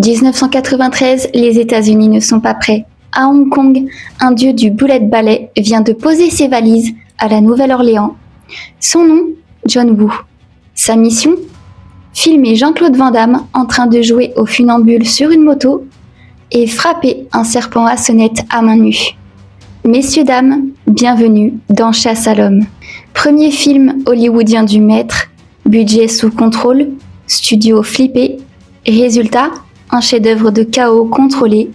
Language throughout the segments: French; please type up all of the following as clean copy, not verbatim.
1993, les États-Unis ne sont pas prêts. À Hong Kong, un dieu du bullet ballet vient de poser ses valises à la Nouvelle-Orléans. Son nom, John Woo. Sa mission ? Filmer Jean-Claude Van Damme en train de jouer au funambule sur une moto et frapper un serpent à sonnette à main nue. Messieurs, dames, bienvenue dans Chasse à l'homme. Premier film hollywoodien du maître, budget sous contrôle, studio flippé, résultat, un chef-d'œuvre de chaos contrôlé,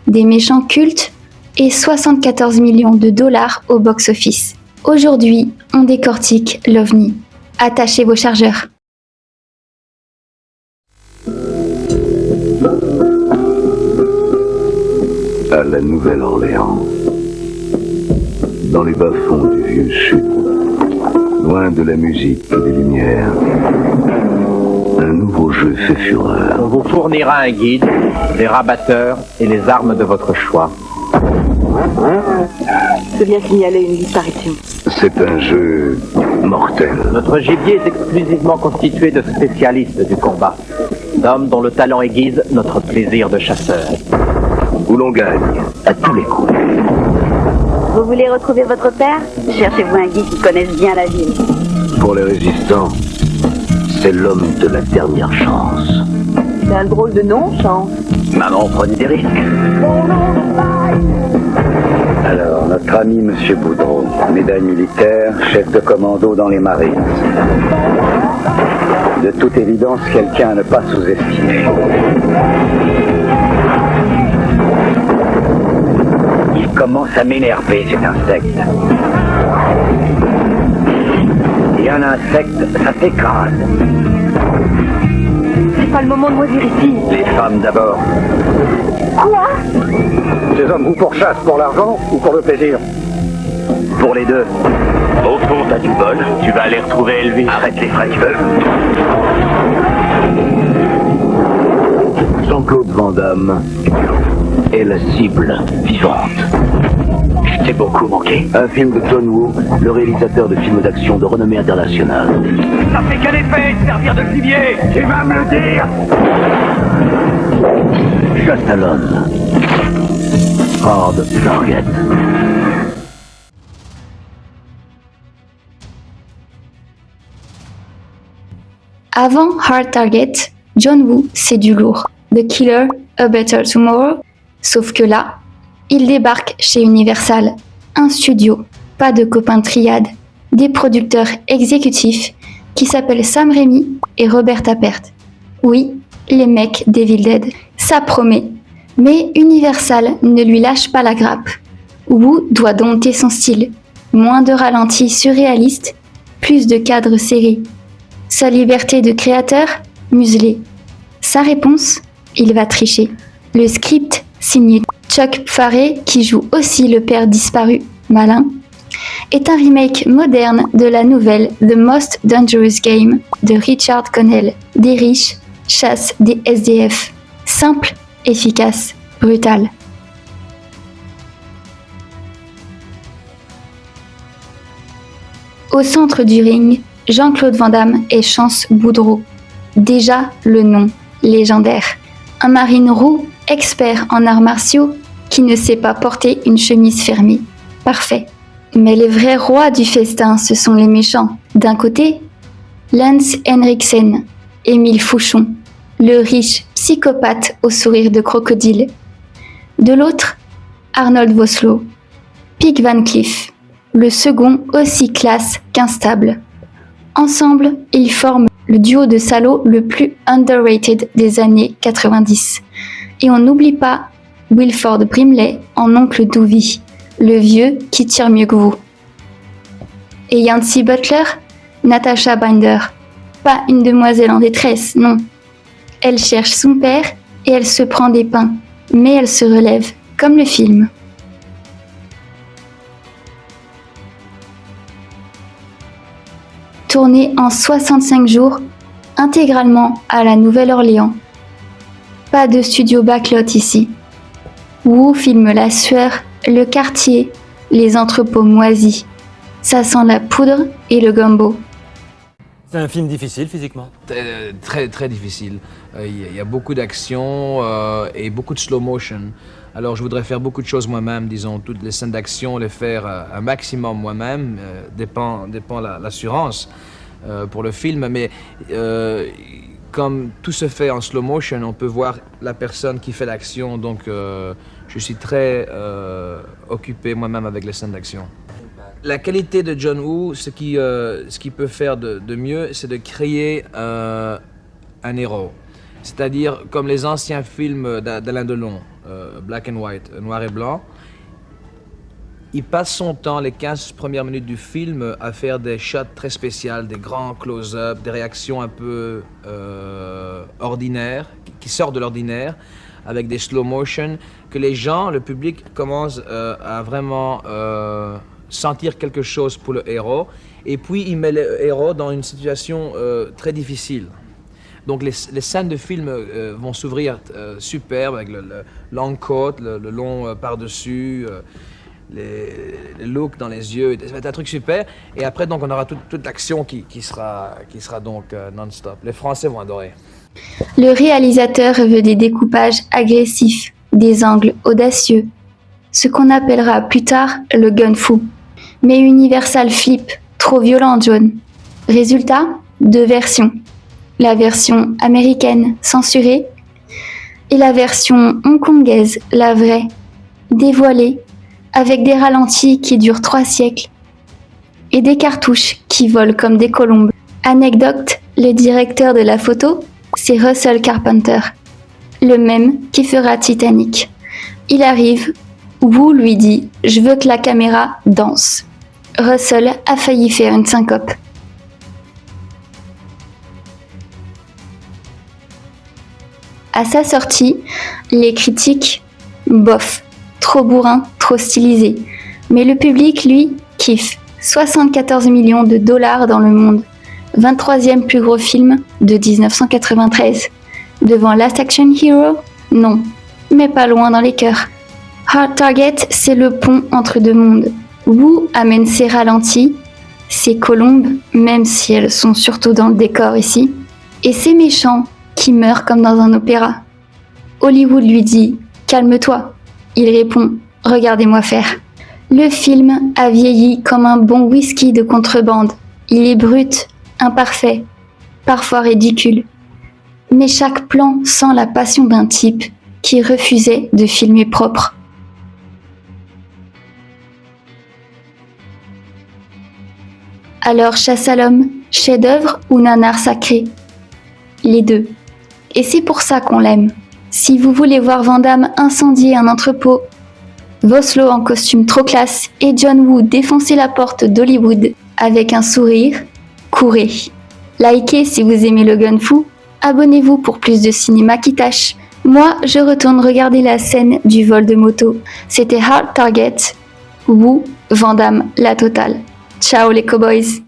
des méchants cultes et 74 millions de dollars au box-office. Aujourd'hui, on décortique l'OVNI. Attachez vos chargeurs. À la Nouvelle-Orléans, dans les bas-fonds du vieux sud, loin de la musique et des lumières, un nouveau jeu fait fureur. On vous fournira un guide, des rabatteurs et les armes de votre choix. Je viens signaler une disparition. C'est un jeu mortel. Notre gibier est exclusivement constitué de spécialistes du combat, d'hommes dont le talent aiguise notre plaisir de chasseur. Où l'on gagne à tous les coups. Vous voulez retrouver votre père ? Cherchez-vous un guide qui connaisse bien la ville. Pour les résistants, c'est l'homme de la dernière chance. C'est un drôle de nom, Chance. Maman prenait des risques. Alors, notre ami Monsieur Boudreau, médaille militaire, chef de commando dans les Marines. De toute évidence, quelqu'un à ne pas sous-estimer. Il commence à m'énerver, cet insecte. Et un insecte, ça s'écrase. C'est pas le moment de moisir ici. Les femmes d'abord. Quoi ? Ces hommes vous pourchassent pour l'argent ou pour le plaisir ? Pour les deux. Au fond, t'as du bol. Tu vas aller retrouver Elvis. Arrête les frais, tu veux. Jean-Claude Van Damme est la cible vivante. Je t'ai beaucoup manqué. Un film de John Woo, le réalisateur de films d'action de renommée internationale. Ça fait quel effet de servir de gibier ? Tu vas me le dire. Chasse à l'homme. Hard Target. Avant Hard Target, John Woo, c'est du lourd. The Killer, A Better Tomorrow. Sauf que là, il débarque chez Universal. Un studio, pas de copains de triade. Des producteurs exécutifs qui s'appellent Sam Raimi et Robert Tappert. Oui, les mecs d'Evil Dead. Ça promet. Mais Universal ne lui lâche pas la grappe. Woo doit dompter son style. Moins de ralentis surréalistes, plus de cadres serrés. Sa liberté de créateur, muselée. Sa réponse, il va tricher. Le script, signé Chuck Farré, qui joue aussi le père disparu, malin, est un remake moderne de la nouvelle The Most Dangerous Game de Richard Connell. Des riches chassent des SDF. Simple, efficace, brutal. Au centre du ring, Jean-Claude Van Damme et Chance Boudreau. Déjà le nom, légendaire. Un marine roux, expert en arts martiaux, qui ne sait pas porter une chemise fermée. Parfait. Mais les vrais rois du festin, ce sont les méchants. D'un côté, Lance Henriksen, Émile Fouchon, le riche psychopathe au sourire de crocodile. De l'autre, Arnold Vosloo, Pete Van Cleef, le second aussi classe qu'instable. Ensemble, ils forment le duo de salauds le plus underrated des années 90. Et on n'oublie pas Wilford Brimley en oncle Doovie, le vieux qui tire mieux que vous. Et Yancy Butler, Natasha Binder, pas une demoiselle en détresse, non. Elle cherche son père et elle se prend des pains, mais elle se relève, comme le film. Tourné en 65 jours, intégralement à la Nouvelle-Orléans. Pas de studio backlot ici. Woo filme la sueur, le quartier, les entrepôts moisis. Ça sent la poudre et le gumbo. C'était un film difficile physiquement? Très, très difficile. Il y a beaucoup d'action et beaucoup de slow motion. Alors je voudrais faire beaucoup de choses moi-même, disons, toutes les scènes d'action, les faire un maximum moi-même, dépend l'assurance pour le film, mais comme tout se fait en slow motion, on peut voir la personne qui fait l'action, donc je suis très occupé moi-même avec les scènes d'action. La qualité de John Woo, ce qu'il peut faire de mieux, c'est de créer un héros. C'est-à-dire comme les anciens films d'Alain Delon, Black and White, noir et blanc. Il passe son temps, les 15 premières minutes du film, à faire des shots très spéciaux, des grands close-up, des réactions un peu ordinaires, qui sortent de l'ordinaire, avec des slow motion, que les gens, le public, commencent à vraiment sentir quelque chose pour le héros. Et puis, il met le héros dans une situation très difficile. Donc les scènes de film vont s'ouvrir superbes, avec le long coat, le long par-dessus, les looks dans les yeux, ça va être un truc super. Et après, donc, on aura toute l'action qui sera donc non-stop. Les Français vont adorer. Le réalisateur veut des découpages agressifs, des angles audacieux, ce qu'on appellera plus tard le gun-fu. Mais Universal flippe, trop violent, John. Résultat, 2 versions. La version américaine censurée et la version hongkongaise, la vraie, dévoilée, avec des ralentis qui durent 3 siècles et des cartouches qui volent comme des colombes. Anecdote, le directeur de la photo, c'est Russell Carpenter, le même qui fera Titanic. Il arrive, Woo lui dit « Je veux que la caméra danse ». Russell a failli faire une syncope. À sa sortie, les critiques, bof, trop bourrin, trop stylisé. Mais le public, lui, kiffe. 74 millions de dollars dans le monde. 23e plus gros film de 1993. Devant Last Action Hero? Non, mais pas loin dans les cœurs. Hard Target, c'est le pont entre 2 mondes. Woo amène ses ralentis, ses colombes, même si elles sont surtout dans le décor ici, et ses méchants, qui meurt comme dans un opéra. Hollywood lui dit « Calme-toi ». Il répond « Regardez-moi faire ». Le film a vieilli comme un bon whisky de contrebande. Il est brut, imparfait, parfois ridicule. Mais chaque plan sent la passion d'un type qui refusait de filmer propre. Alors Chasse à l'homme, chef-d'œuvre ou nanar sacré? Les deux. Et c'est pour ça qu'on l'aime. Si vous voulez voir Van Damme incendier un entrepôt, Vosloo en costume trop classe et John Woo défoncer la porte d'Hollywood avec un sourire, courez. Likez si vous aimez le gun-fu, abonnez-vous pour plus de cinéma qui tâche. Moi, je retourne regarder la scène du vol de moto. C'était Hard Target, Woo, Van Damme, la totale. Ciao les cowboys!